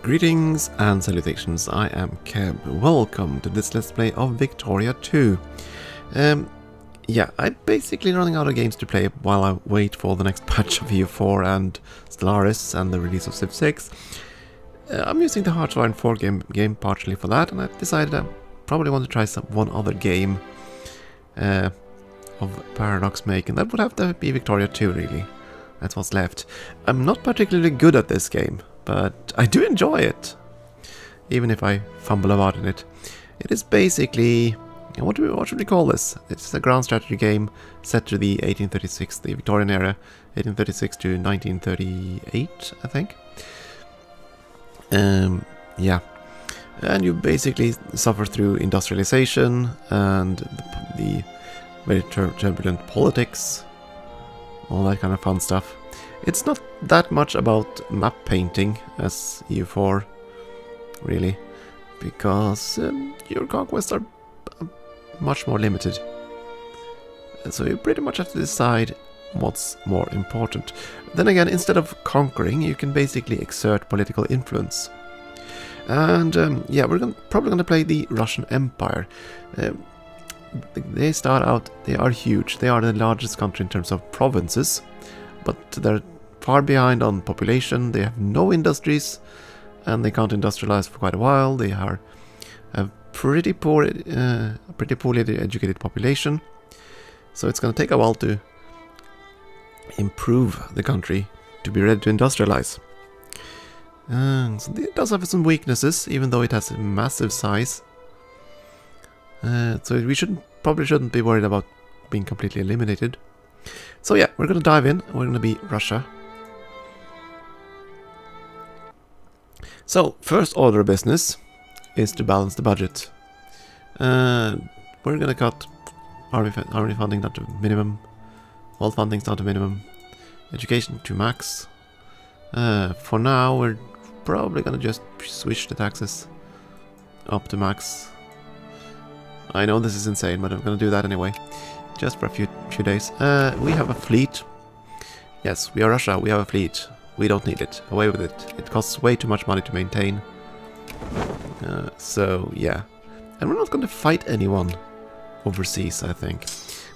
Greetings and salutations, I am Keb. Welcome to this Let's Play of Victoria 2. Yeah, I'm basically running out of games to play while I wait for the next patch of EU4 and Stellaris and the release of Civ 6. I'm using the Hearts of 4 game partially for that, and I decided I probably want to try one other game of Paradox make, and that would have to be Victoria 2 really. That's what's left. I'm not particularly good at this game, but I do enjoy it, even if I fumble about in it. It is basically, what should we call this? It's a ground strategy game set to the 1836, the Victorian era, 1836 to 1938, I think. Yeah, and you basically suffer through industrialization and the very turbulent politics, all that kind of fun stuff. It's not that much about map painting as EU4, really, because your conquests are much more limited. So you pretty much have to decide what's more important. Then again, instead of conquering, you can basically exert political influence. And yeah, we're probably going to play the Russian Empire. They start out, they are huge. They are the largest country in terms of provinces, but they're far behind on population. They have no industries, and they can't industrialize for quite a while. They are a pretty poorly educated population, so it's going to take a while to improve the country to be ready to industrialize. So it does have some weaknesses, even though it has a massive size. So we probably shouldn't be worried about being completely eliminated. So yeah, we're going to dive in. We're going to be Russia. So, first order of business is to balance the budget. We're going to cut army funding down to minimum, all funding down to minimum, education to max. For now, we're probably going to just switch the taxes up to max. I know this is insane, but I'm going to do that anyway, just for a few days. We have a fleet. Yes, we are Russia, we have a fleet. We don't need it. Away with it. It costs way too much money to maintain. So, yeah. And we're not going to fight anyone overseas, I think.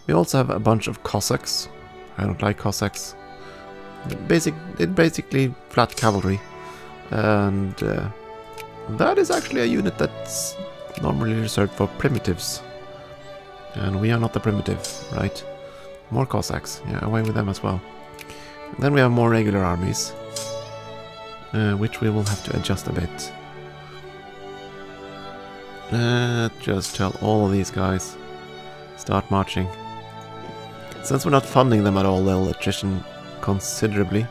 We also have a bunch of Cossacks. I don't like Cossacks. They're basically flat cavalry. And that is actually a unit that's normally reserved for primitives. And we are not the primitive, right? More Cossacks. Yeah, away with them as well. Then we have more regular armies, which we will have to adjust a bit. Just tell all of these guys, start marching. Since we're not funding them at all, they'll attrition considerably.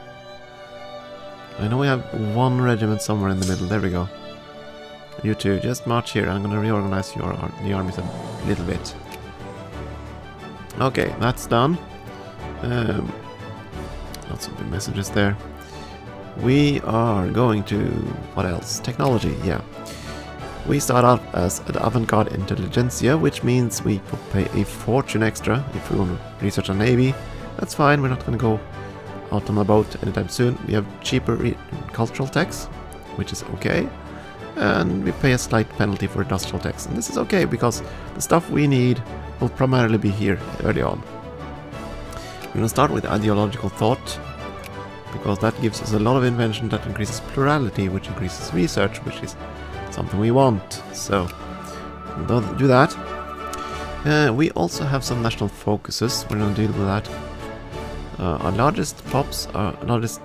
I know we have one regiment somewhere in the middle, there we go. You two, just march here, I'm going to reorganize the armies a little bit. Okay, that's done. Lots of messages there. We are going to... what else? Technology, yeah. We start out as an avant-garde intelligentsia, which means we will pay a fortune extra if we want to research a navy. That's fine, we're not going to go out on a boat anytime soon. We have cheaper cultural tax, which is okay. And we pay a slight penalty for industrial tax. And this is okay, because the stuff we need will primarily be here early on. We're going to start with ideological thought, because that gives us a lot of invention that increases plurality, which increases research, which is something we want. So, we'll do that. We also have some national focuses. We're going to deal with that. Our largest pops, our largest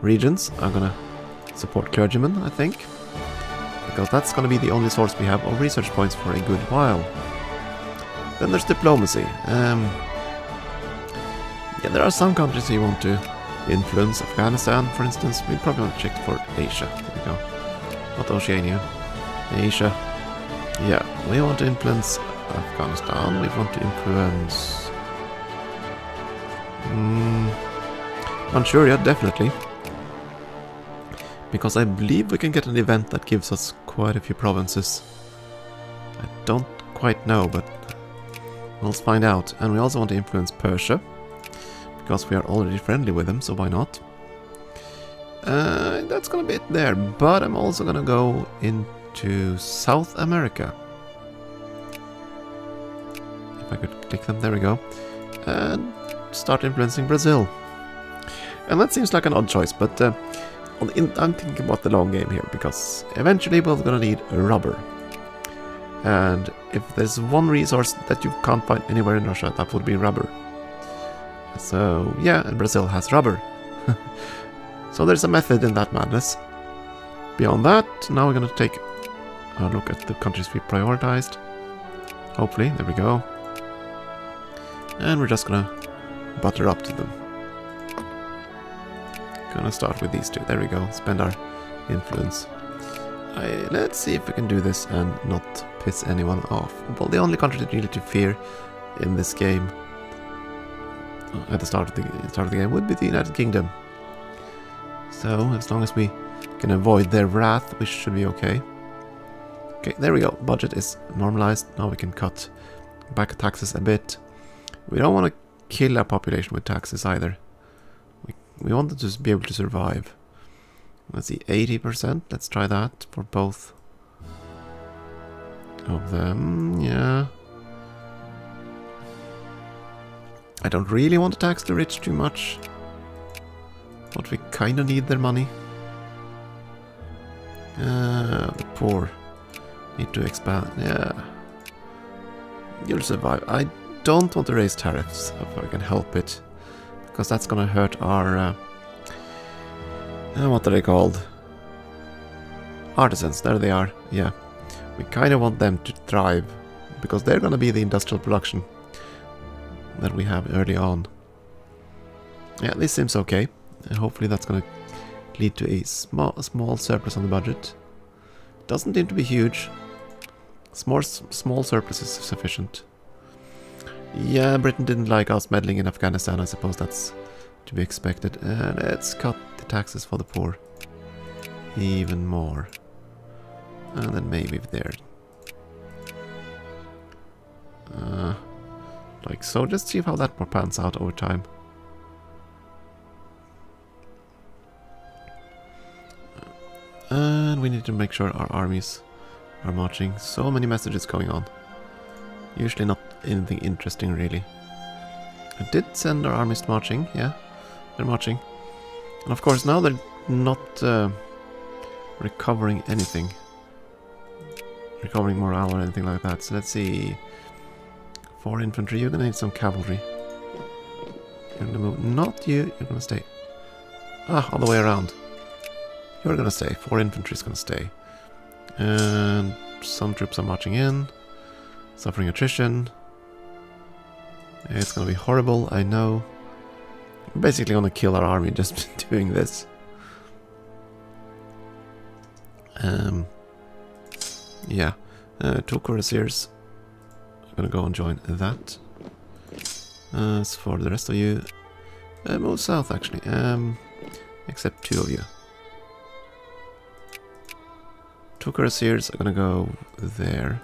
regions are going to support clergymen, I think, because that's going to be the only source we have of research points for a good while. Then there's diplomacy. Yeah, there are some countries you want to influence. Afghanistan, for instance. We probably want to check for Asia. There we go. Not Oceania. Asia. Yeah, we want to influence Afghanistan. We want to influence... Manchuria, definitely. Because I believe we can get an event that gives us quite a few provinces. I don't quite know, but we'll find out. And we also want to influence Persia, because we are already friendly with them, so why not? that's gonna be it there. But I'm also gonna go into South America. If I could click them, there we go. And start influencing Brazil. And that seems like an odd choice, but I'm thinking about the long game here, because eventually we're gonna need rubber. And if there's one resource that you can't find anywhere in Russia, that would be rubber. So yeah, and Brazil has rubber. So there's a method in that madness. Beyond that, now we're gonna take a look at the countries we prioritized. Hopefully, there we go. And we're just gonna butter up to them. Gonna start with these two. There we go. Spend our influence. Let's see if we can do this and not piss anyone off. Well, the only country that really to fear in this game at the start of the game would be the United Kingdom. So as long as we can avoid their wrath, we should be okay. Okay, there we go. Budget is normalized. Now we can cut back taxes a bit. We don't want to kill our population with taxes either. We want them to be able to survive. Let's see, 80%. Let's try that for both of them. Yeah. I don't really want to tax the rich too much, but we kind of need their money. The poor need to expand. Yeah. You'll survive. I don't want to raise tariffs if I can help it, because that's gonna hurt our what are they called? Artisans. There they are. Yeah. We kind of want them to thrive, because they're gonna be the industrial production that we have early on. Yeah, this seems okay. Hopefully that's gonna lead to a small surplus on the budget. Doesn't seem to be huge. Small surplus is sufficient. Yeah, Britain didn't like us meddling in Afghanistan. I suppose that's to be expected. Let's cut the taxes for the poor even more. And then maybe there. Like so. Just see how that pans out over time. And we need to make sure our armies are marching. So many messages going on. Usually not anything interesting, really. I did send our armies marching, yeah. They're marching. And of course now they're not recovering anything. Recovering morale or anything like that. So let's see. 4 infantry, you're gonna need some cavalry. You're gonna move. Not you, you're gonna stay. Ah, all the way around. You're gonna stay. 4 infantry is gonna stay. And some troops are marching in. Suffering attrition. It's gonna be horrible, I know. We're basically gonna kill our army just doing this. Yeah. 2 cuirassiers. I'm gonna go and join that. As for the rest of you, move south actually. Except 2 of you. 2 cuirassiers are gonna go there.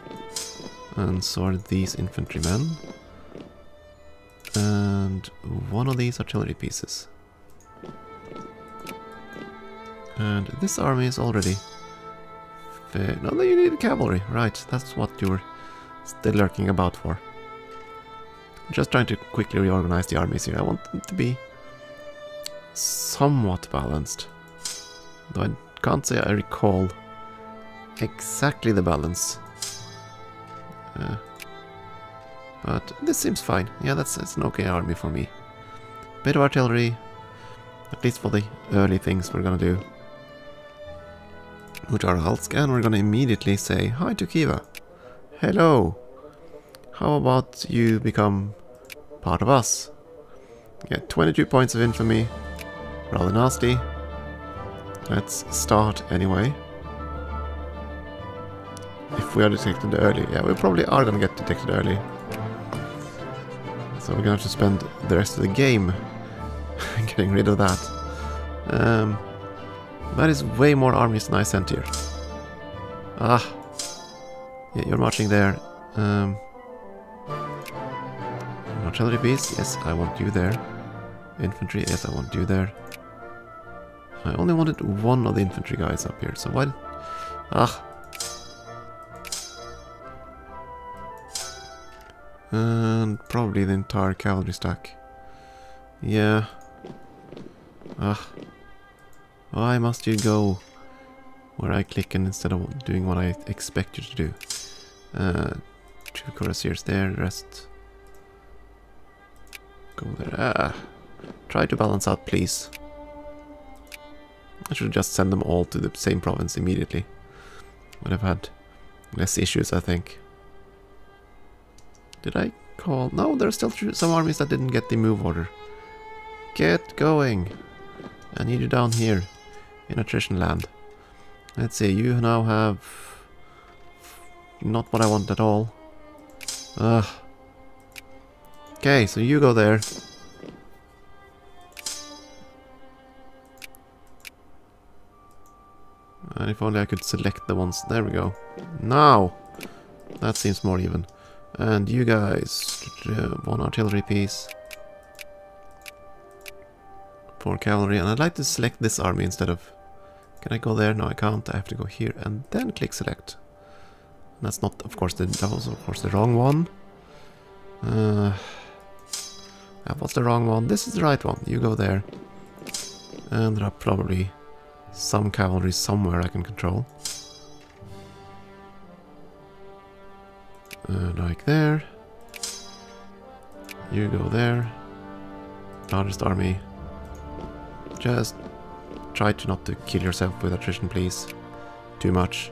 And so are these infantrymen. And 1 of these artillery pieces. And this army is already... No, you need cavalry. Right, that's what you were still lurking about for. Just trying to quickly reorganize the armies here. I want them to be somewhat balanced. Though I can't say I recall exactly the balance. But this seems fine. Yeah, that's an okay army for me. Bit of artillery, at least for the early things we're gonna do. Which are Halsk, and we're gonna immediately say hi to Kiva. Hello! How about you become part of us? Yeah, 22 points of infamy. Rather nasty. Let's start anyway. If we are detected early. Yeah, we probably are gonna get detected early. So we're gonna have to spend the rest of the game getting rid of that. That is way more armies than I sent here. Ah. Yeah, you're marching there. Artillery piece, yes, I want you there. Infantry, yes, I want you there. I only wanted one of the infantry guys up here, so why... Ah! And probably the entire cavalry stack. Yeah. Ah. Why must you go where I click and instead of doing what I expect you to do? 2 cuirassiers there, the rest... Go there. Ah. Try to balance out, please. I should just send them all to the same province immediately. Would have had less issues, I think. Did I call? No, there are still some armies that didn't get the move order. Get going. I need you down here in attrition land. Let's see, you now have not what I want at all. Ugh. Okay, so you go there. And if only I could select the ones. There we go. Now! That seems more even. And you guys, 1 artillery piece. 4 cavalry. And I'd like to select this army instead of... Can I go there? No, I can't. I have to go here and then click select. And that's not, of course, that was of course the wrong one. What's the wrong one? This is the right one. You go there. And there are probably some cavalry somewhere I can control. Like there. You go there. Largest army. Just try to not to kill yourself with attrition, please. Too much.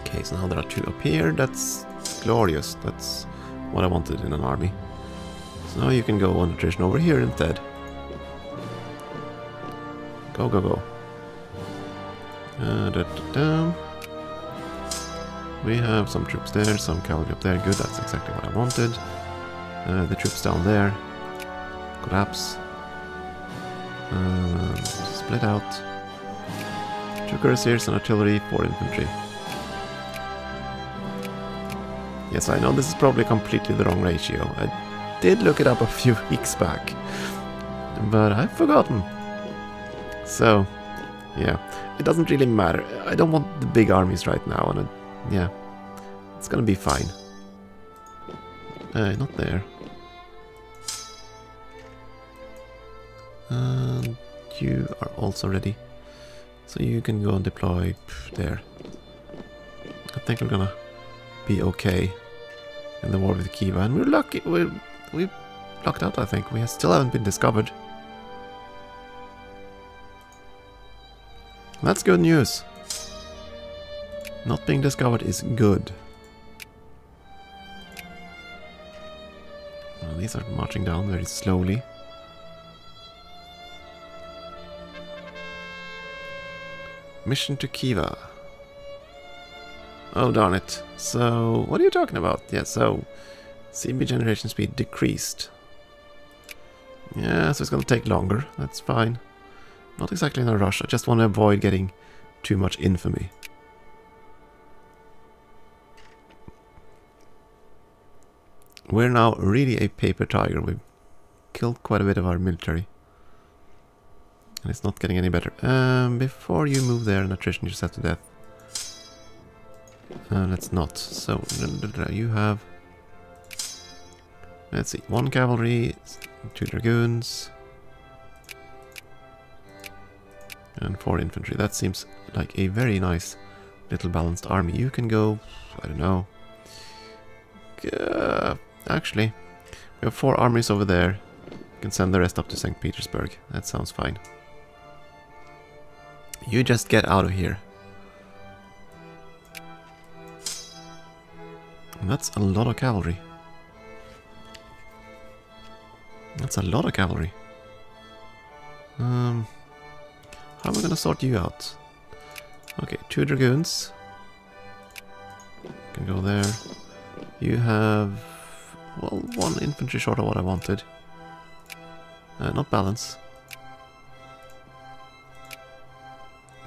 Okay, so now there are 2 up here. That's glorious. That's what I wanted in an army. So now you can go on attrition over here instead. Go, go, go. We have some troops there, some cavalry up there. Good, that's exactly what I wanted. The troops down there. Collapse. Split out. 2 cuirassiers and artillery, 4 infantry. Yes, I know this is probably completely the wrong ratio. I did look it up a few weeks back, but I've forgotten. So, yeah, it doesn't really matter. I don't want the big armies right now, and yeah, it's gonna be fine. Not there. And you are also ready, so you can go and deploy there. I think we're gonna be okay in the war with Kiva, and we're lucky. We've lucked out. I think we still haven't been discovered. That's good news. Not being discovered is good. Well, these are marching down very slowly. Mission to Kiva. Oh, darn it. So, what are you talking about? Yeah, so, CB generation speed decreased. Yeah, so it's gonna take longer. That's fine. Not exactly in a rush. I just want to avoid getting too much infamy. We're now really a paper tiger. We've killed quite a bit of our military. And it's not getting any better. Before you move there and attrition yourself to death. Let's not. So, you have... Let's see. 1 cavalry, 2 dragoons... and 4 infantry. That seems like a very nice little balanced army. You can go... I don't know... actually, we have 4 armies over there. You can send the rest up to St. Petersburg. That sounds fine. You just get out of here. And that's a lot of cavalry. That's a lot of cavalry. How am I gonna sort you out? Okay, 2 dragoons. Can go there. You have... well, 1 infantry short of what I wanted. Not balance.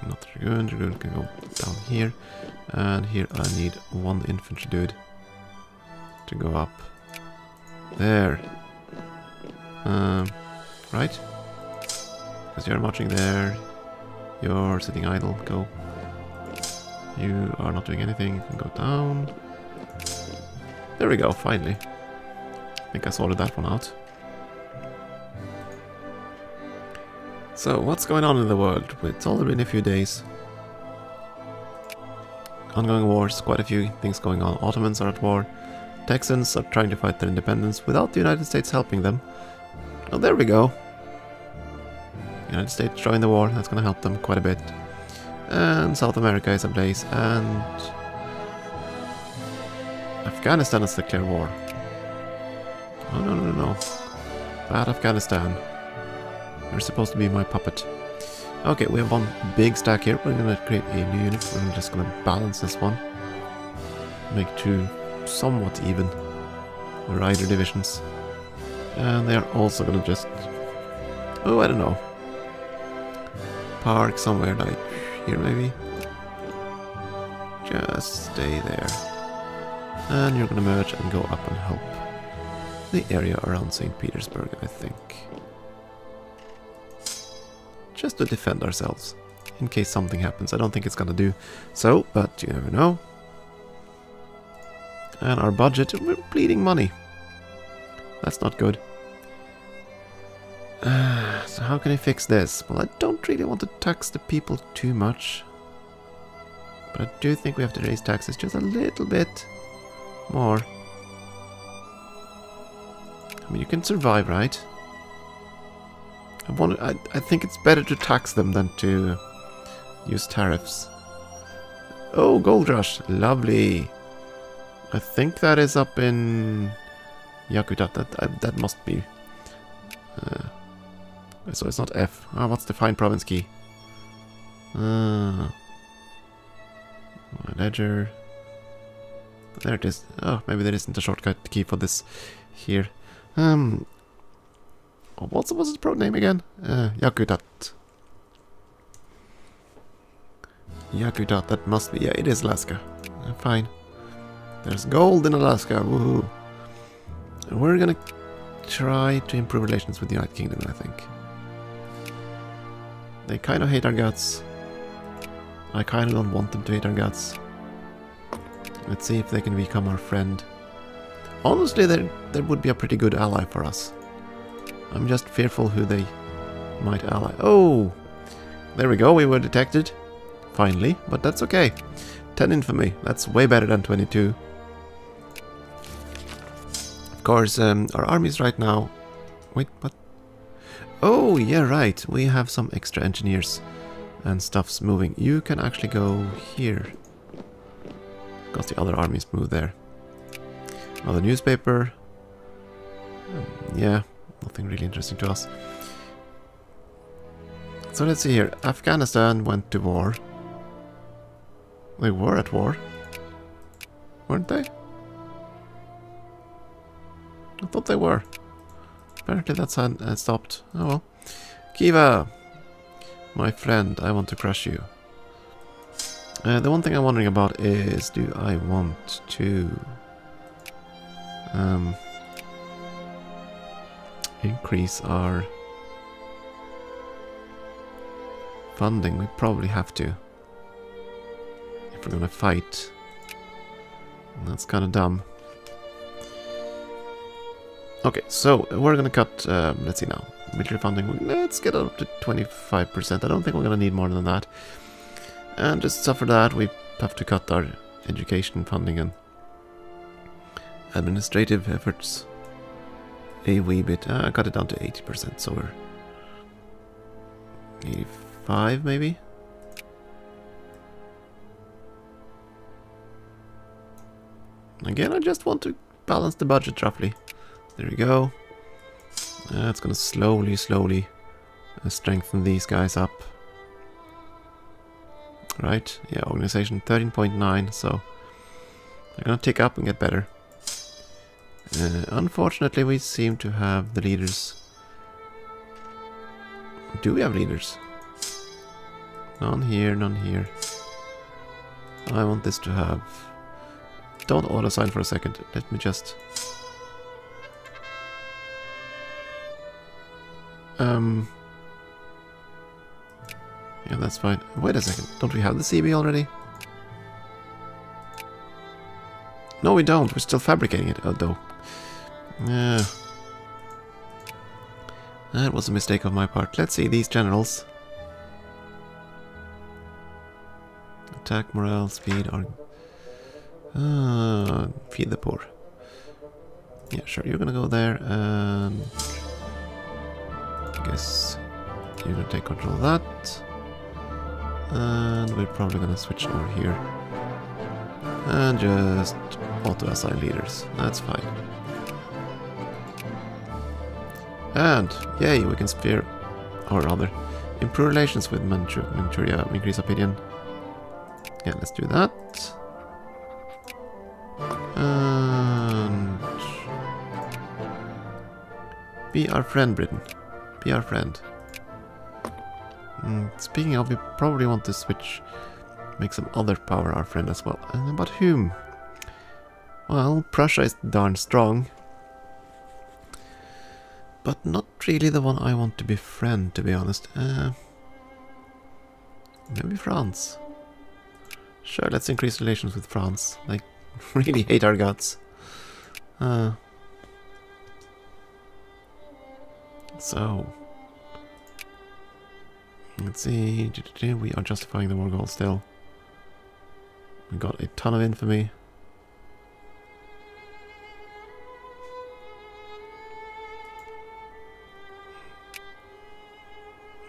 Not dragoon. Dragoon can go down here. And here I need 1 infantry dude to go up. There. Right? Because you're marching there. You're sitting idle. Go. You are not doing anything. You can go down. There we go, finally. I think I sorted that one out. So, what's going on in the world? It's only been a few days. Ongoing wars, quite a few things going on. Ottomans are at war. Texans are trying to fight their independence without the United States helping them. Oh, there we go. United States joined the war, that's gonna help them quite a bit. And South America is ablaze, and Afghanistan has declared war. Oh, no, no, no, no. Bad Afghanistan. You're supposed to be my puppet. Okay, we have one big stack here. We're gonna create a new unit. We're just gonna balance this one. Make two somewhat even rider divisions. And they are also gonna just... oh, I don't know. Park somewhere like here maybe. Just stay there. And you're gonna merge and go up and help the area around St. Petersburg, I think. Just to defend ourselves, in case something happens. I don't think it's gonna do so, but you never know. And our budget, we're bleeding money. That's not good. So how can I fix this? Well, I don't really want to tax the people too much. But I do think we have to raise taxes just a little bit more. I mean, you can survive, right? I think it's better to tax them than to use tariffs. Oh, gold rush. Lovely. I think that is up in Yakutat. That must be. So it's not F. Ah, what's the fine province key? My ledger. There it is. Oh, maybe there isn't a shortcut key for this here. What's the pro name again? Yakutat. Yakutat, that must be... yeah, it is Alaska. Fine. There's gold in Alaska, woohoo. And we're gonna try to improve relations with the United Kingdom, I think. They kind of hate our guts. I kind of don't want them to hate our guts. Let's see if they can become our friend. Honestly, they would be a pretty good ally for us. I'm just fearful who they might ally. Oh! There we go, we were detected. Finally, but that's okay. 10 infamy, that's way better than 22. Of course, our armies right now... wait, what? Oh, yeah, right. We have some extra engineers and stuff's moving. You can actually go here. Because the other armies move there. Another newspaper. Yeah. Nothing really interesting to us. So let's see here. Afghanistan went to war. They were at war. Weren't they? I thought they were. Apparently that's stopped. Oh well. Kiva! My friend, I want to crush you. The one thing I'm wondering about is, do I want to... increase our funding? We probably have to if we're gonna fight. And that's kind of dumb. Okay, so we're gonna cut, let's see now, military funding, let's get up to 25%. I don't think we're gonna need more than that. And just suffer that, we have to cut our education funding and administrative efforts a wee bit. I cut it down to 80%, so we're 85 maybe? Again, I just want to balance the budget roughly. There we go. It's gonna slowly strengthen these guys up. Right, yeah, organization 13.9, so they're gonna tick up and get better. Unfortunately, we seem to have the leaders. Do we have leaders? None here, none here. I want this to have... Don't auto-sign for a second. Let me just... Yeah, that's fine. Wait a second. Don't we have the CB already? No, we don't. We're still fabricating it, though. Yeah. That was a mistake on my part. Let's see these generals. Attack, morale, speed, feed the poor. Yeah, sure, you're gonna go there, and I guess you're gonna take control of that. And we're probably gonna switch over here. And just auto-assign leaders. That's fine. And, yay, we can sphere, or rather, improve relations with Manchuria, increase opinion. Yeah, let's do that. And be our friend, Britain. Be our friend. Speaking of, we probably want to switch, make some other power our friend as well. And about whom? Well, Prussia is darn strong. But not really the one I want to befriend, to be honest. Maybe France. Sure, let's increase relations with France. They really hate our guts. So, let's see. We are justifying the war goal still. We got a ton of infamy.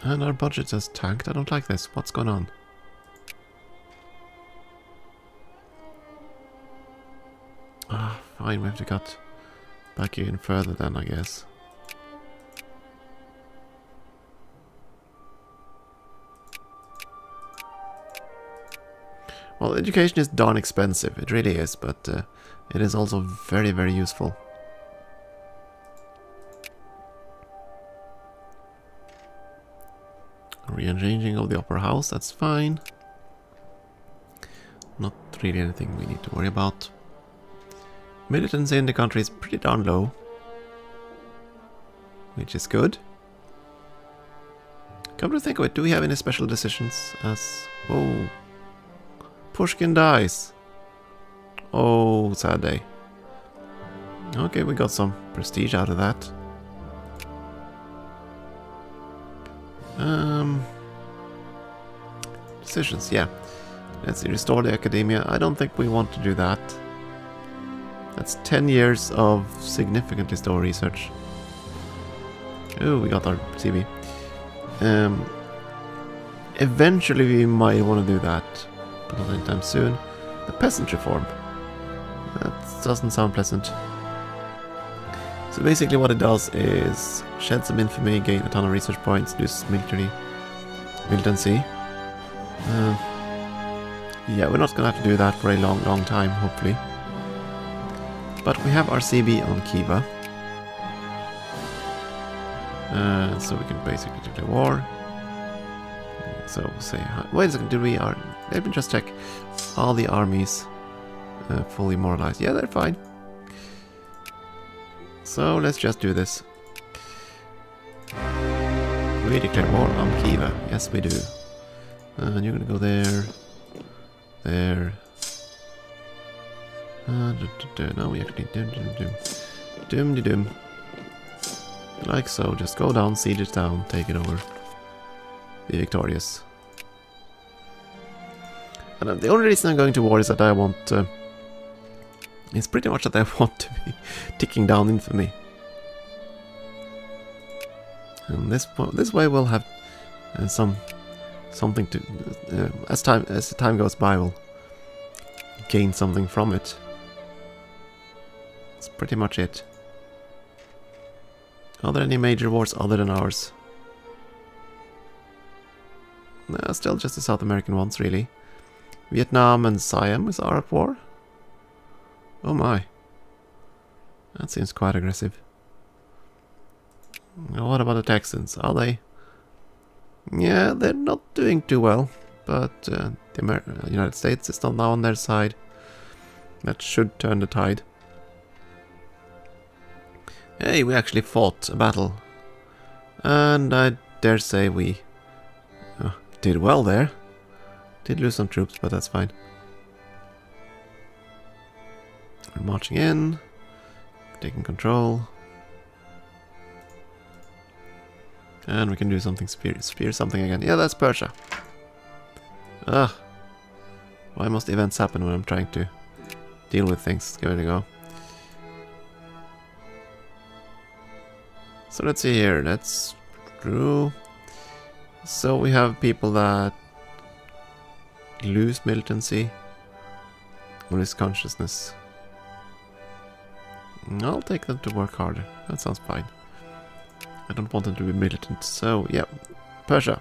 And our budget has tanked. I don't like this. What's going on? Ah, fine. We have to cut back even further then, I guess. Well, education is darn expensive. It really is, but it is also very, very useful. Rearranging of the upper house, that's fine. Not really anything we need to worry about. Militancy in the country is pretty darn low, which is good. Come to think of it, do we have any special decisions as... Oh, Pushkin dies. Oh, sad day. Okay, we got some prestige out of that. Decisions, yeah. Let's see, restore the academia. I don't think we want to do that. That's 10 years of significantly slow research. Oh, we got our CB. Eventually we might want to do that, but not anytime soon. The peasant reform. That doesn't sound pleasant. So basically what it does is shed some infamy, gain a ton of research points, lose militancy. Yeah, we're not gonna have to do that for a long time, hopefully. But we have our CB on Kiva. So we can basically declare war. So we'll say hi. Wait a second, let me just check. All the armies fully moralized. Yeah, they're fine. So let's just do this. We declare war on Kiva. Yes, we do. And you're gonna go there. There. No, we actually doom. Like so, just go down, siege it down, take it over. Be victorious. And the only reason I'm going to war is that I want... it's pretty much that I want to be ticking down infamy. And this way we'll have something to... as the time goes by, we'll gain something from it. That's pretty much it. Are there any major wars other than ours? No, still just the South American ones, really. Vietnam and Siam are at war. Oh my. That seems quite aggressive. What about the Texans? Are they? Yeah, they're not doing too well. But the United States is not now on their side. That should turn the tide. Hey, we actually fought a battle. And I dare say we Did well there. Did lose some troops, but that's fine. We're marching in. Taking control. And we can do something, spear something again. Yeah, that's Persia. Ugh. Why must events happen when I'm trying to deal with things? Give it a go. So let's see here. That's true. So we have people that lose militancy. What is consciousness? I'll take them to work harder. That sounds fine. I don't want them to be militant. So, yeah. Persia,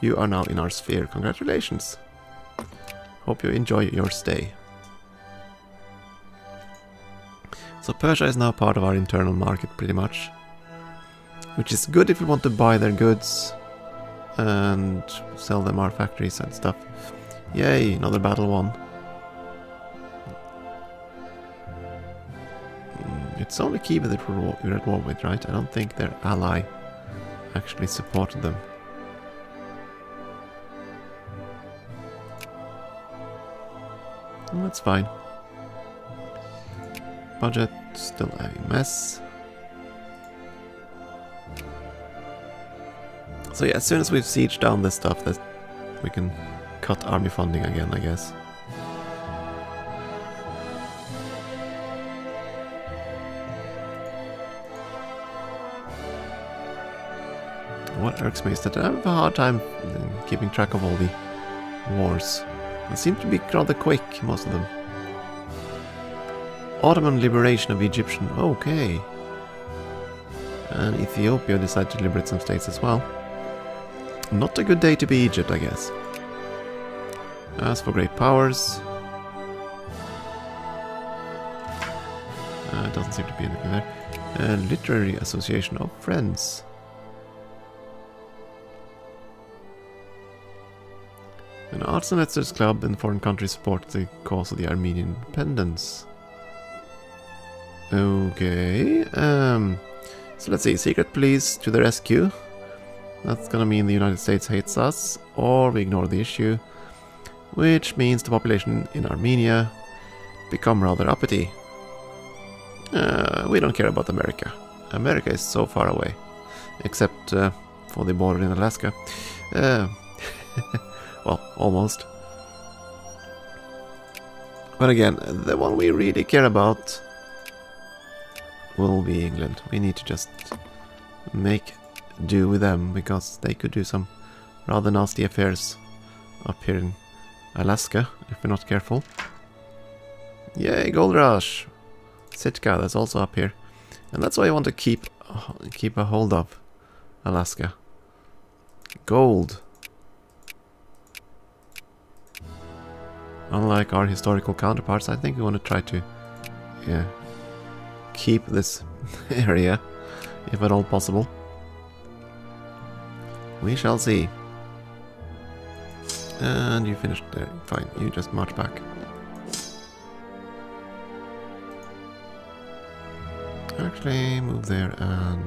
you are now in our sphere. Congratulations. Hope you enjoy your stay. So Persia is now part of our internal market, pretty much. Which is good if we want to buy their goods and sell them our factories and stuff. Yay, another battle won. It's only Kiev that we're at war with, right? I don't think their ally actually supported them. Well, that's fine. Budget, still a mess. So yeah, as soon as we've sieged down this stuff, that we can cut army funding again, I guess. What irks me is that I have a hard time keeping track of all the wars. They seem to be rather quick, most of them. Ottoman liberation of Egyptian. Okay. And Ethiopia decided to liberate some states as well. Not a good day to be Egypt, I guess. As for great powers... it doesn't seem to be anything there. Literary Association of Friends. An arts and letters club in foreign countries support the cause of the Armenian independence. Okay. So let's see. Secret police to the rescue. That's gonna mean the United States hates us, or we ignore the issue. Which means the population in Armenia become rather uppity. We don't care about America. America is so far away. Except for the border in Alaska. Well, almost. But again, the one we really care about will be England. We need to just make do with them, because they could do some rather nasty affairs up here in Alaska, if we're not careful. Yay, Gold Rush! Sitka, that's also up here. And that's why I want to keep a hold of Alaska. Gold. Unlike our historical counterparts, I think we want to try to keep this area, if at all possible. We shall see. And you finished there. Fine, you just march back. Actually, move there and...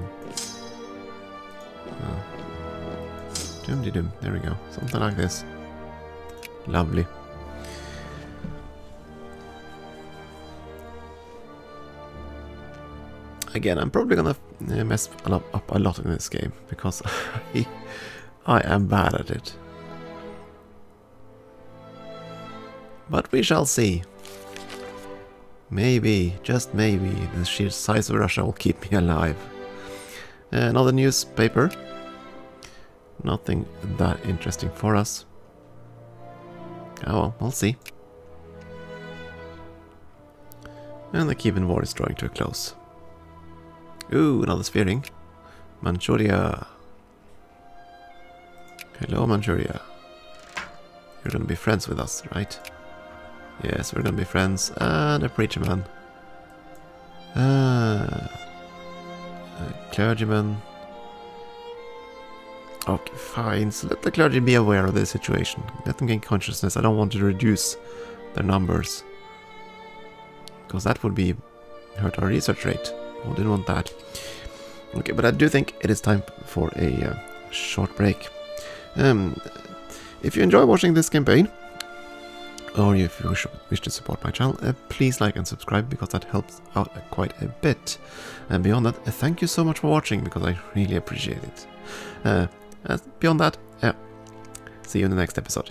Doom-de-doom, there we go. Something like this. Lovely. Again, I'm probably gonna mess up a lot in this game, because I am bad at it. But we shall see. Maybe, just maybe, the sheer size of Russia will keep me alive. Another newspaper. Nothing that interesting for us. Oh well, we'll see. And the Kievan War is drawing to a close. Ooh, another spearing. Manchuria. Hello, Manchuria. You're gonna be friends with us, right? Yes, we're gonna be friends. And a preacher man. A clergyman. Okay, fine. So let the clergy be aware of the situation. Let them gain consciousness. I don't want to reduce their numbers, because that would be hurt our research rate. We didn't want that. Okay, but I do think it is time for a short break. if you enjoy watching this campaign, or if you wish to support my channel, please like and subscribe, because that helps out quite a bit. And beyond that, thank you so much for watching, because I really appreciate it. Beyond that, see you in the next episode.